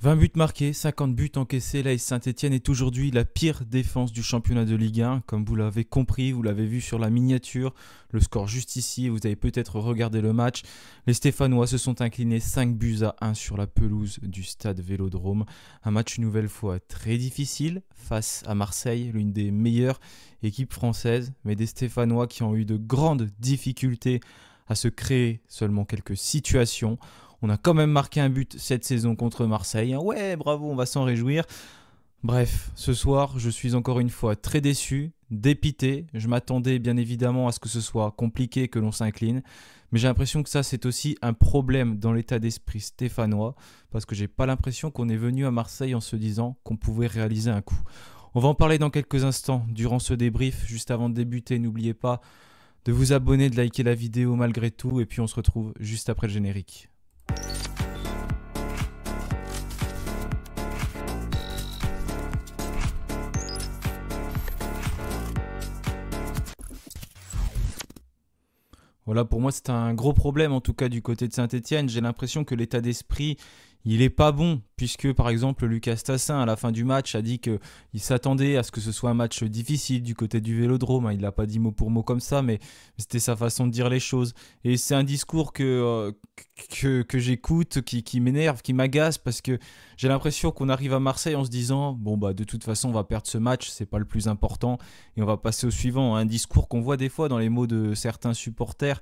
20 buts marqués, 50 buts encaissés, l'AS Saint-Etienne est aujourd'hui la pire défense du championnat de Ligue 1. Comme vous l'avez compris, vous l'avez vu sur la miniature, le score juste ici, vous avez peut-être regardé le match. Les Stéphanois se sont inclinés 5 buts à 1 sur la pelouse du stade Vélodrome. Un match une nouvelle fois très difficile face à Marseille, l'une des meilleures équipes françaises, mais des Stéphanois qui ont eu de grandes difficultés à se créer seulement quelques situations. On a quand même marqué un but cette saison contre Marseille. Ouais, bravo, on va s'en réjouir. Bref, ce soir, je suis encore une fois très déçu, dépité. Je m'attendais bien évidemment à ce que ce soit compliqué, que l'on s'incline. Mais j'ai l'impression que ça, c'est aussi un problème dans l'état d'esprit stéphanois. Parce que j'ai pas l'impression qu'on est venu à Marseille en se disant qu'on pouvait réaliser un coup. On va en parler dans quelques instants durant ce débrief. Juste avant de débuter, n'oubliez pas de vous abonner, de liker la vidéo malgré tout. Et puis on se retrouve juste après le générique. Voilà, pour moi, c'est un gros problème, en tout cas du côté de Saint-Etienne. J'ai l'impression que l'état d'esprit, il est pas bon, puisque par exemple, Lucas Tassin, à la fin du match, a dit qu'il s'attendait à ce que ce soit un match difficile du côté du Vélodrome. Il l'a pas dit mot pour mot comme ça, mais c'était sa façon de dire les choses. Et c'est un discours que j'écoute, qui m'énerve, qui m'agace, parce que j'ai l'impression qu'on arrive à Marseille en se disant bon bah de toute façon on va perdre ce match, c'est pas le plus important et on va passer au suivant. Un discours qu'on voit des fois dans les mots de certains supporters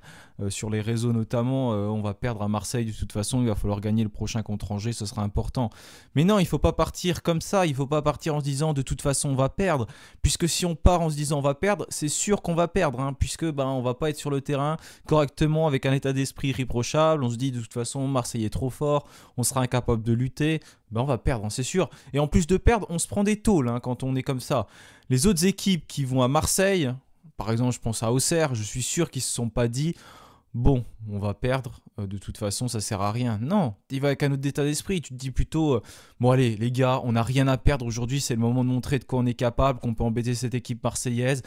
sur les réseaux notamment, on va perdre à Marseille de toute façon, il va falloir gagner le prochain contre Angers, ce sera important. Mais non, il faut pas partir comme ça, il faut pas partir en se disant de toute façon on va perdre, puisque si on part en se disant on va perdre, c'est sûr qu'on va perdre, puisque on va pas être sur le terrain correctement avec un état d'esprit irréprochable, on se dit de toute façon Marseille est trop fort, on sera incapable de lutter. On va perdre, c'est sûr. Et en plus de perdre, on se prend des tôles quand on est comme ça. Les autres équipes qui vont à Marseille, par exemple, je pense à Auxerre, je suis sûr qu'ils ne se sont pas dit bon, on va perdre, de toute façon, ça sert à rien. Non, tu vas avec un autre état d'esprit. Tu te dis plutôt bon, allez, les gars, on n'a rien à perdre aujourd'hui. C'est le moment de montrer de quoi on est capable, qu'on peut embêter cette équipe marseillaise.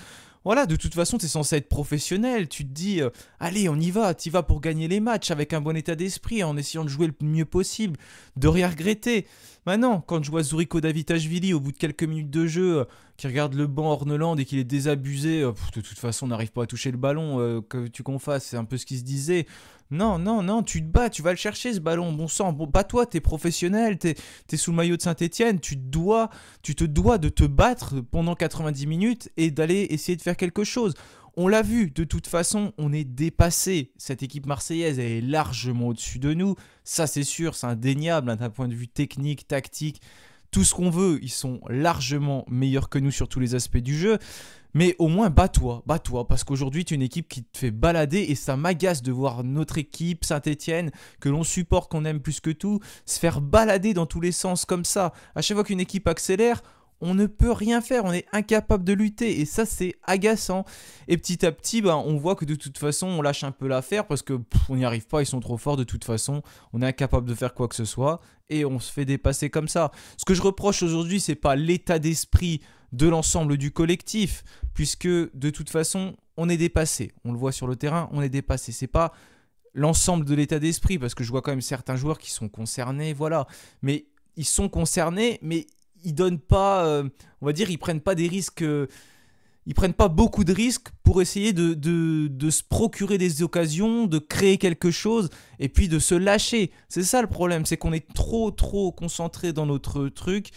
Voilà, de toute façon, tu es censé être professionnel. Tu te dis allez, on y va. Tu y vas pour gagner les matchs avec un bon état d'esprit, en essayant de jouer le mieux possible, de rien regretter. Maintenant, quand je vois Zuriko Davitashvili au bout de quelques minutes de jeu, qui regarde le banc Orneland et qu'il est désabusé, de toute façon, on n'arrive pas à toucher le ballon, que tu qu'on fasse, c'est un peu ce qu'il se disait. Non, non, non, tu te bats, tu vas le chercher ce ballon, bon sang. Bon, pas toi, t'es professionnel, t'es sous le maillot de Saint-Etienne, tu te dois de te battre pendant 90 minutes et d'aller essayer de faire quelque chose. On l'a vu, de toute façon, on est dépassé. Cette équipe marseillaise, elle est largement au-dessus de nous. Ça, c'est sûr, c'est indéniable d'un point de vue technique, tactique, tout ce qu'on veut. Ils sont largement meilleurs que nous sur tous les aspects du jeu. Mais au moins, bats-toi, parce qu'aujourd'hui, tu es une équipe qui te fait balader et ça m'agace de voir notre équipe, Saint-Etienne, que l'on supporte, qu'on aime plus que tout, se faire balader dans tous les sens comme ça. À chaque fois qu'une équipe accélère, on ne peut rien faire, on est incapable de lutter et ça c'est agaçant. Et petit à petit, on voit que de toute façon on lâche un peu l'affaire parce que on n'y arrive pas, ils sont trop forts de toute façon, on est incapable de faire quoi que ce soit et on se fait dépasser comme ça. Ce que je reproche aujourd'hui, c'est pas l'état d'esprit de l'ensemble du collectif, puisque de toute façon on est dépassé. On le voit sur le terrain, on est dépassé. C'est pas l'ensemble de l'état d'esprit parce que je vois quand même certains joueurs qui sont concernés, voilà. Mais ils sont concernés, mais ils donnent pas, on va dire, ils prennent pas des risques, ils prennent pas beaucoup de risques pour essayer de se procurer des occasions, de créer quelque chose et puis de se lâcher. C'est ça le problème, c'est qu'on est trop concentré dans notre truc.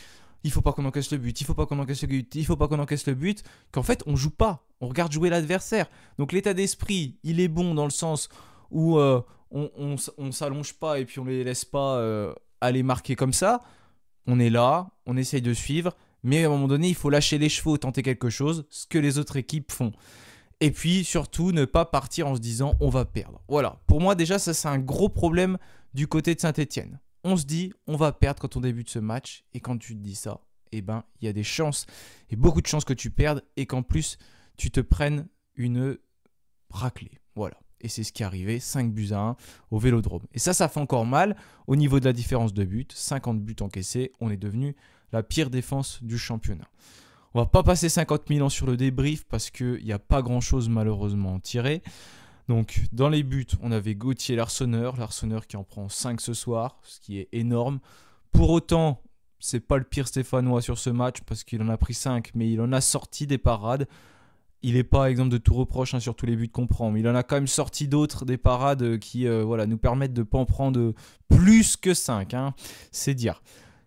Il faut pas qu'on encaisse le but, il faut pas qu'on encaisse le but, il faut pas qu'on encaisse le but, qu'en fait on joue pas, on regarde jouer l'adversaire. Donc l'état d'esprit, il est bon dans le sens où on s'allonge pas et puis on les laisse pas aller marquer comme ça. On est là, on essaye de suivre, mais à un moment donné, il faut lâcher les chevaux, tenter quelque chose, ce que les autres équipes font. Et puis, surtout, ne pas partir en se disant « on va perdre ». Voilà, pour moi, déjà, ça, c'est un gros problème du côté de Saint-Etienne. On se dit « on va perdre » quand on débute ce match, et quand tu te dis ça, il y a des chances, et beaucoup de chances que tu perdes, et qu'en plus, tu te prennes une raclée. Voilà. Et c'est ce qui est arrivé, 5 buts à 1 au Vélodrome. Et ça fait encore mal au niveau de la différence de buts. 50 buts encaissés, on est devenu la pire défense du championnat. On va pas passer 50 000 ans sur le débrief parce qu'il n'y a pas grand-chose malheureusement à en tirer. Donc dans les buts, on avait Gauthier Larsonneur qui en prend 5 ce soir, ce qui est énorme. Pour autant, c'est pas le pire Stéphanois sur ce match parce qu'il en a pris 5, mais il en a sorti des parades. Il n'est pas exemple de tout reproche sur tous les buts qu'on prend, mais il en a quand même sorti d'autres, des parades qui nous permettent de ne pas en prendre plus que 5. C'est dire.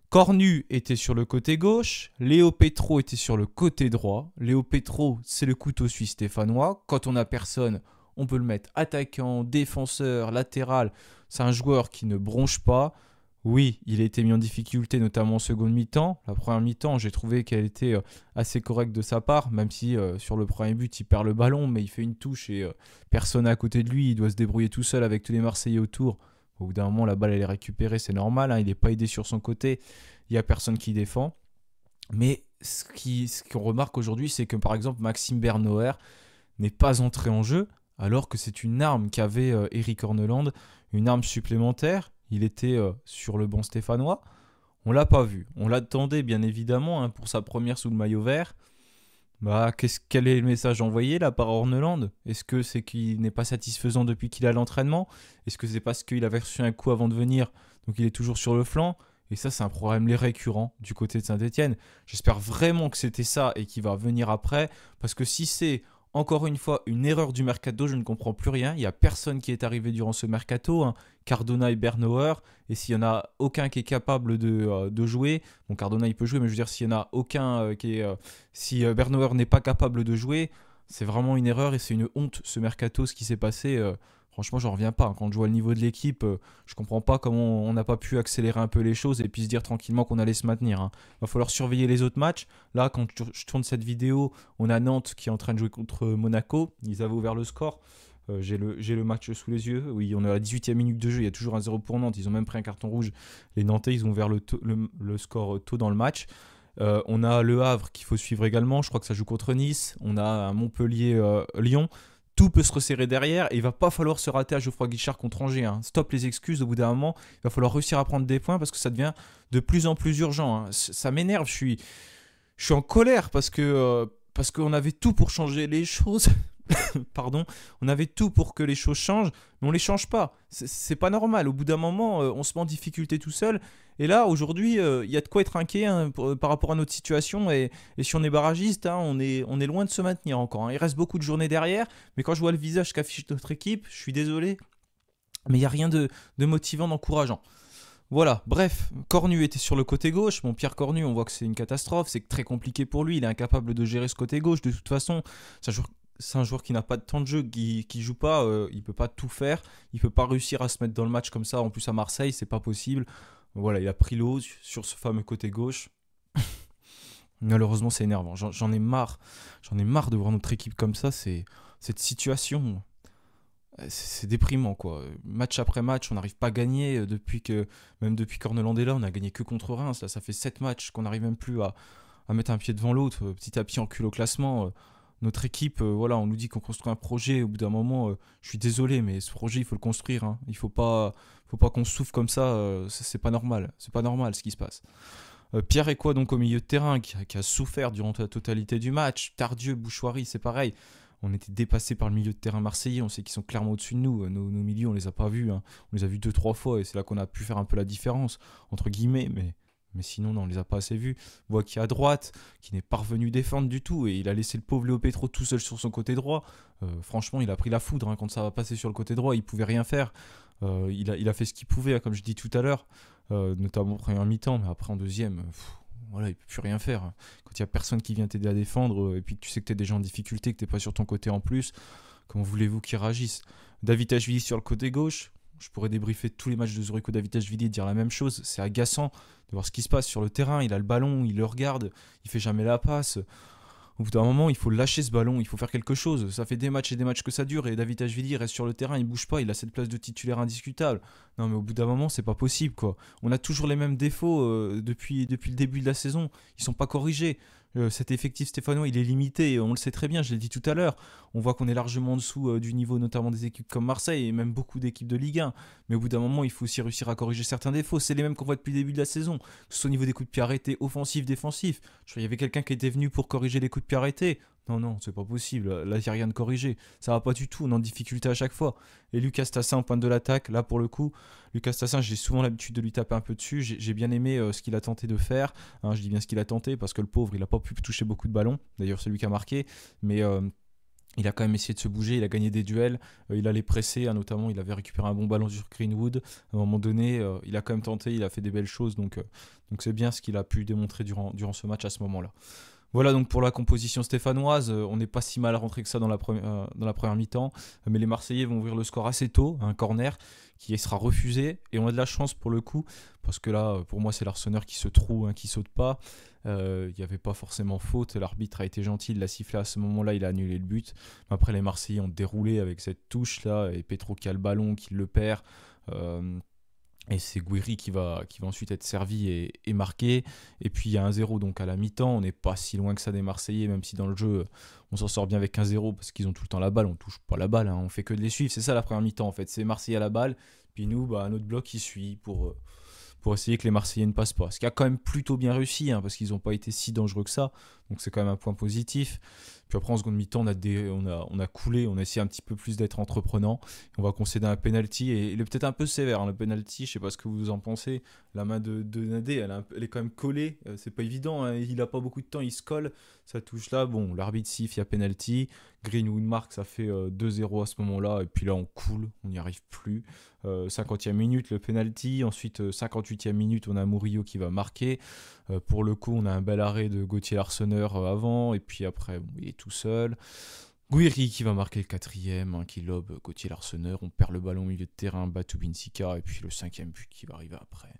Cornu était sur le côté gauche, Léo Petro était sur le côté droit. Léo Petro, c'est le couteau suisse stéphanois. Quand on n'a personne, on peut le mettre attaquant, défenseur, latéral. C'est un joueur qui ne bronche pas. Oui, il a été mis en difficulté, notamment en seconde mi-temps. La première mi-temps, j'ai trouvé qu'elle était assez correcte de sa part, même si sur le premier but, il perd le ballon, mais il fait une touche et personne à côté de lui. Il doit se débrouiller tout seul avec tous les Marseillais autour. Au bout d'un moment, la balle, elle est récupérée, c'est normal. Il n'est pas aidé sur son côté. Il n'y a personne qui défend. Mais ce qu'on remarque aujourd'hui, c'est que par exemple, Maxime Bernauer n'est pas entré en jeu, alors que c'est une arme qu'avait Eric Horneland, une arme supplémentaire. Il était sur le banc stéphanois. On ne l'a pas vu. On l'attendait bien évidemment pour sa première sous le maillot vert. Quel est le message envoyé là par Horneland? Est-ce que c'est qu'il n'est pas satisfaisant depuis qu'il a l'entraînement? Est-ce que c'est parce qu'il avait reçu un coup avant de venir, donc il est toujours sur le flanc? Et ça, c'est un problème récurrent du côté de Saint-Etienne. J'espère vraiment que c'était ça et qu'il va venir après, parce que si c'est encore une fois une erreur du mercato, je ne comprends plus rien. Il n'y a personne qui est arrivé durant ce mercato, Cardona et Bernauer. Et s'il n'y en a aucun qui est capable de jouer, bon, Cardona il peut jouer, mais je veux dire, s'il n'y en a aucun si Bernauer n'est pas capable de jouer, c'est vraiment une erreur et c'est une honte ce mercato, ce qui s'est passé. Franchement, j'en reviens pas. Quand je vois le niveau de l'équipe, je comprends pas comment on n'a pas pu accélérer un peu les choses et puis se dire tranquillement qu'on allait se maintenir. Va falloir surveiller les autres matchs. Là, quand je tourne cette vidéo, on a Nantes qui est en train de jouer contre Monaco. Ils avaient ouvert le score. J'ai le match sous les yeux. Oui, on est à la 18e minute de jeu. Il y a toujours un 0 pour Nantes. Ils ont même pris un carton rouge. Les Nantais, ils ont ouvert le score tôt dans le match. On a Le Havre qu'il faut suivre également. Je crois que ça joue contre Nice. On a un Montpellier-Lyon. Tout peut se resserrer derrière et il va pas falloir se rater à Geoffroy Guichard contre Angers. Stop les excuses, au bout d'un moment, il va falloir réussir à prendre des points parce que ça devient de plus en plus urgent. Ça m'énerve, je suis en colère parce qu'on avait tout pour changer les choses. Pardon, on avait tout pour que les choses changent, mais on les change pas. C'est pas normal. Au bout d'un moment, on se met en difficulté tout seul. Et là, aujourd'hui, il y a de quoi être inquiet par rapport à notre situation. Et si on est barragiste, on est loin de se maintenir encore. Il reste beaucoup de journées derrière. Mais quand je vois le visage qu'affiche notre équipe, je suis désolé. Mais il n'y a rien de motivant, d'encourageant. Voilà, bref, Cornu était sur le côté gauche. Bon, Pierre Cornu, on voit que c'est une catastrophe. C'est très compliqué pour lui. Il est incapable de gérer ce côté gauche. De toute façon, c'est un joueur qui n'a pas de temps de jeu, qui joue pas, il peut pas tout faire, il peut pas réussir à se mettre dans le match comme ça, en plus à Marseille, c'est pas possible. Voilà, il a pris l'eau sur ce fameux côté gauche. Malheureusement, c'est énervant, j'en ai marre de voir notre équipe comme ça, cette situation, c'est déprimant quoi. Match après match, on n'arrive pas à gagner, même depuis qu'Orneland est là, on a gagné que contre Reims, là, ça fait 7 matchs qu'on n'arrive même plus à mettre un pied devant l'autre, petit à petit on recule au classement. Notre équipe, on nous dit qu'on construit un projet. Au bout d'un moment, je suis désolé, mais ce projet, il faut le construire. Il faut pas qu'on souffre comme ça. C'est pas normal. C'est pas normal ce qui se passe. Pierre Ekwa, donc au milieu de terrain, qui a souffert durant la totalité du match. Tardieu, Bouchoirie, c'est pareil. On était dépassé par le milieu de terrain marseillais. On sait qu'ils sont clairement au-dessus de nous. Nos milieux, on les a pas vus. On les a vus 2-3 fois et c'est là qu'on a pu faire un peu la différence, entre guillemets. Mais sinon, non, on les a pas assez vus. On voit qui est à droite, qui n'est pas revenu défendre du tout. Et il a laissé le pauvre Léo Petro tout seul sur son côté droit. Franchement, il a pris la foudre quand ça va passer sur le côté droit. Il pouvait rien faire. Il a fait ce qu'il pouvait, comme je dis tout à l'heure. Notamment en première mi-temps. Mais après, en deuxième, il ne peut plus rien faire. Quand il n'y a personne qui vient t'aider à défendre, et puis que tu sais que tu es déjà en difficulté, que tu n'es pas sur ton côté en plus, comment voulez-vous qu'il réagisse? David Ashvili sur le côté gauche. Je pourrais débriefer tous les matchs de Zurigo Davitashvili et dire la même chose. C'est agaçant de voir ce qui se passe sur le terrain. Il a le ballon, il le regarde, il fait jamais la passe. Au bout d'un moment, il faut lâcher ce ballon, il faut faire quelque chose. Ça fait des matchs et des matchs que ça dure et Davitashvili reste sur le terrain, il bouge pas, il a cette place de titulaire indiscutable. Non mais au bout d'un moment, c'est pas possible quoi. On a toujours les mêmes défauts depuis le début de la saison. Ils sont pas corrigés. Cet effectif stéphanois, il est limité, on le sait très bien, je l'ai dit tout à l'heure. On voit qu'on est largement en dessous du niveau notamment des équipes comme Marseille et même beaucoup d'équipes de Ligue 1. Mais au bout d'un moment, il faut aussi réussir à corriger certains défauts. C'est les mêmes qu'on voit depuis le début de la saison, que ce soit au niveau des coups de pied arrêtés, offensifs, défensifs. Il y avait quelqu'un qui était venu pour corriger les coups de pied arrêtés. Non, non, c'est pas possible. Là, il n'y a rien de corrigé. Ça va pas du tout. On est en difficulté à chaque fois. Et Lucas Tassin en pointe de l'attaque, là, pour le coup, Lucas Tassin, j'ai souvent l'habitude de lui taper un peu dessus. J'ai bien aimé ce qu'il a tenté de faire. Hein, je dis bien ce qu'il a tenté parce que le pauvre, il a pas pu toucher beaucoup de ballons. D'ailleurs, c'est lui qui a marqué. Mais il a quand même essayé de se bouger. Il a gagné des duels. Il allait presser. Hein, notamment, il avait récupéré un bon ballon sur Greenwood. À un moment donné, il a quand même tenté. Il a fait des belles choses. Donc c'est bien ce qu'il a pu démontrer durant ce match à ce moment-là. Voilà donc pour la composition stéphanoise, on n'est pas si mal rentré que ça dans la première mi-temps, mais les Marseillais vont ouvrir le score assez tôt, un corner qui sera refusé, et on a de la chance pour le coup, parce que là, pour moi, c'est l'Arseneur qui se trouve, hein, qui saute pas. Il n'y avait pas forcément faute, l'arbitre a été gentil, il l'a sifflé à ce moment-là, il a annulé le but. Mais après, les Marseillais ont déroulé avec cette touche-là, et Petro qui a le ballon, qui le perd. Et c'est Guiri qui va ensuite être servi et marqué. Et puis il y a 1-0 donc à la mi-temps. On n'est pas si loin que ça des Marseillais, même si dans le jeu, on s'en sort bien avec 1-0 parce qu'ils ont tout le temps la balle. On touche pas la balle, hein. On fait que de les suivre. C'est ça la première mi-temps en fait. C'est Marseillais à la balle. Puis nous, notre bloc qui suit pour essayer que les Marseillais ne passent pas. Ce qui a quand même plutôt bien réussi, hein, parce qu'ils n'ont pas été si dangereux que ça. Donc c'est quand même un point positif. Puis après, en seconde mi-temps, on a coulé, on a essayé un petit peu plus d'être entreprenant. On va concéder un penalty, et il est peut-être un peu sévère, hein, le penalty, je ne sais pas ce que vous en pensez. La main de Nadé, elle est quand même collée, c'est pas évident, hein, il n'a pas beaucoup de temps, il se colle, ça touche là. Bon, l'arbitre siffle, il y a penalty. Greenwood marque, ça fait 2-0 à ce moment-là, et puis là on coule, on n'y arrive plus. 50e minute, le penalty, ensuite 58e minute, on a Murillo qui va marquer. Pour le coup, on a un bel arrêt de Gauthier Larseneur avant, et puis après, bon, il est tout seul. Guiri qui va marquer le 4e, hein, qui lobe Gauthier Larseneur. On perd le ballon au milieu de terrain, Batu Binsika, et puis le 5e but qui va arriver après.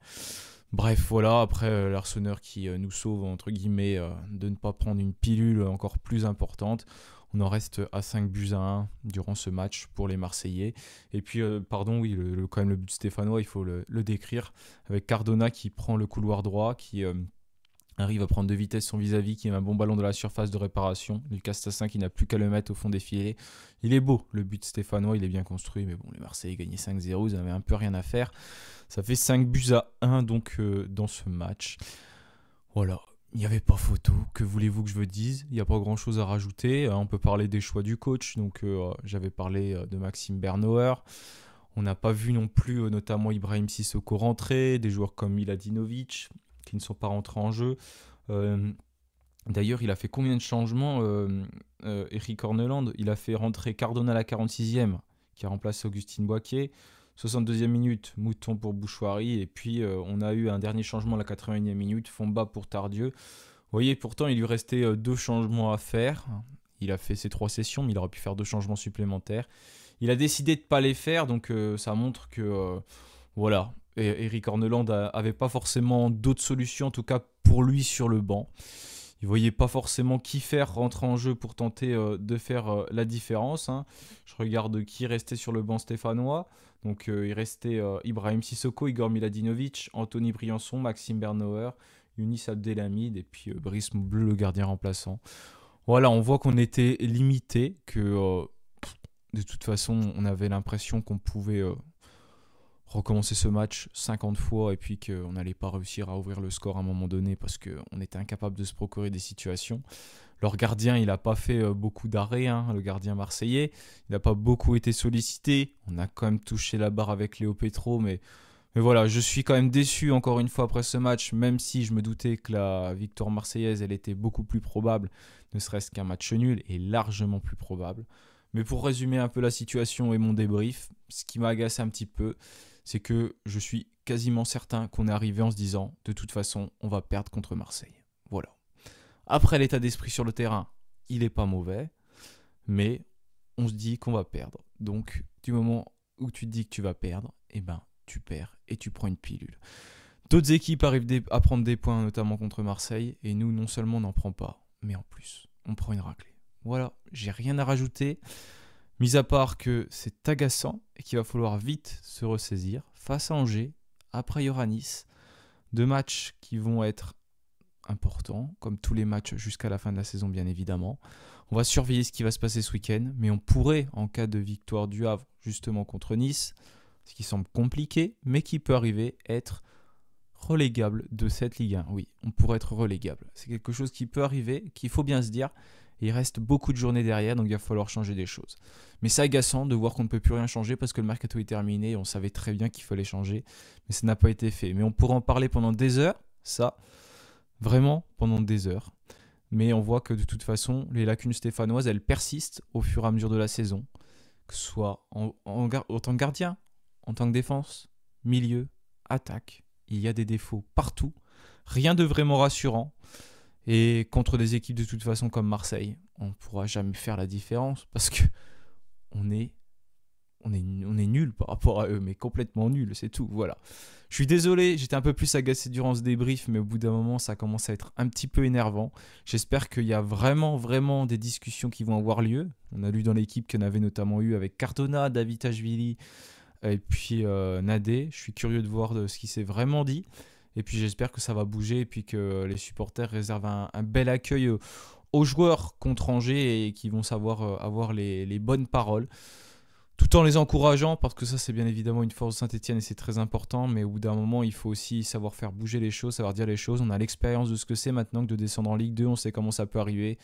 Bref, voilà, après l'Arseneur qui nous sauve, entre guillemets, de ne pas prendre une pilule encore plus importante. On en reste à 5-1 durant ce match pour les Marseillais. Et puis, oui, quand même le but stéphanois, il faut le décrire, avec Cardona qui prend le couloir droit, qui arrive à prendre de vitesse son vis-à-vis, qui a un bon ballon dans la surface de réparation. Lucas Tassin qui n'a plus qu'à le mettre au fond des filets. Il est beau, le but stéphanois, il est bien construit, mais bon, les Marseillais gagnaient 5-0, ils n'avaient un peu rien à faire. Ça fait 5-1 donc dans ce match. Voilà, il n'y avait pas photo, que voulez-vous que je vous dise? Il n'y a pas grand-chose à rajouter. On peut parler des choix du coach, donc j'avais parlé de Maxime Bernauer. On n'a pas vu non plus notamment Ibrahim Sissoko rentrer, des joueurs comme Miladinovic qui ne sont pas rentrés en jeu. D'ailleurs, il a fait combien de changements, Eric Horneland? Il a fait rentrer Cardona à la 46e, qui a remplacé Augustine Boaké. 62e minute, Mouton pour Bouchoirie. Et puis, on a eu un dernier changement à la 81e minute, Fomba pour Tardieu. Vous voyez, pourtant, il lui restait 2 changements à faire. Il a fait ses 3 sessions, mais il aurait pu faire 2 changements supplémentaires. Il a décidé de ne pas les faire, donc ça montre que, voilà, Eric Horneland n'avait pas forcément d'autres solutions, en tout cas pour lui sur le banc. Il ne voyait pas forcément qui faire rentrer en jeu pour tenter de faire la différence, hein. Je regarde qui restait sur le banc stéphanois. Donc il restait Ibrahim Sissoko, Igor Miladinovic, Anthony Briançon, Maxime Bernauer, Younis Abdelhamid et puis Brice Bleu, le gardien remplaçant. Voilà, on voit qu'on était limité, que de toute façon on avait l'impression qu'on pouvait recommencer ce match 50 fois et puis qu'on n'allait pas réussir à ouvrir le score à un moment donné parce qu'on était incapable de se procurer des situations. Leur gardien, il n'a pas fait beaucoup d'arrêts, hein, le gardien marseillais. Il n'a pas beaucoup été sollicité. On a quand même touché la barre avec Léo Petro, mais voilà, je suis quand même déçu encore une fois après ce match, même si je me doutais que la victoire marseillaise, elle était beaucoup plus probable, ne serait-ce qu'un match nul, et largement plus probable. Mais pour résumer un peu la situation et mon débrief, ce qui m'a agacé un petit peu, c'est que je suis quasiment certain qu'on est arrivé en se disant de toute façon, on va perdre contre Marseille. Voilà. Après, l'état d'esprit sur le terrain, il n'est pas mauvais, mais on se dit qu'on va perdre. Donc, du moment où tu te dis que tu vas perdre, eh ben, tu perds et tu prends une pilule. D'autres équipes arrivent à prendre des points, notamment contre Marseille, et nous, non seulement on n'en prend pas, mais en plus, on prend une raclée. Voilà, j'ai rien à rajouter. Mis à part que c'est agaçant et qu'il va falloir vite se ressaisir face à Angers, après il y aura Nice. 2 matchs qui vont être importants, comme tous les matchs jusqu'à la fin de la saison bien évidemment. On va surveiller ce qui va se passer ce week-end, mais on pourrait, en cas de victoire du Havre justement contre Nice, ce qui semble compliqué, mais qui peut arriver, être relégable de cette Ligue 1. Oui, on pourrait être relégable. C'est quelque chose qui peut arriver, qu'il faut bien se dire. Et il reste beaucoup de journées derrière, donc il va falloir changer des choses. Mais c'est agaçant de voir qu'on ne peut plus rien changer parce que le mercato est terminé. On savait très bien qu'il fallait changer, mais ça n'a pas été fait. Mais on pourra en parler pendant des heures, ça, vraiment pendant des heures. Mais on voit que de toute façon, les lacunes stéphanoises, elles persistent au fur et à mesure de la saison. Que ce soit en tant que gardien, en tant que défense, milieu, attaque. Il y a des défauts partout. Rien de vraiment rassurant. Et contre des équipes de toute façon comme Marseille, on ne pourra jamais faire la différence parce que on est nul par rapport à eux, mais complètement nul, c'est tout. Voilà. Je suis désolé, j'étais un peu plus agacé durant ce débrief, mais au bout d'un moment, ça commence à être un petit peu énervant. J'espère qu'il y a vraiment des discussions qui vont avoir lieu. On a lu dans l'équipe qu'il y en avait notamment eu avec Cardona, Davitashvili et puis Nadé. Je suis curieux de voir ce qui s'est vraiment dit. Et puis j'espère que ça va bouger et puis que les supporters réservent un bel accueil aux joueurs contre Angers et qui vont savoir avoir les bonnes paroles. Tout en les encourageant, parce que ça c'est bien évidemment une force de Saint-Etienne et c'est très important, mais au bout d'un moment il faut aussi savoir faire bouger les choses, savoir dire les choses. On a l'expérience de ce que c'est maintenant que de descendre en Ligue 2, on sait comment ça peut arriver.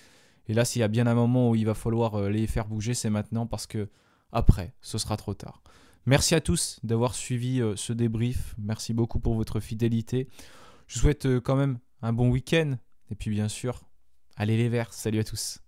Et là s'il y a bien un moment où il va falloir les faire bouger, c'est maintenant parce que après ce sera trop tard. Merci à tous d'avoir suivi ce débrief, merci beaucoup pour votre fidélité. Je vous souhaite quand même un bon week-end, et puis bien sûr, allez les Verts, salut à tous.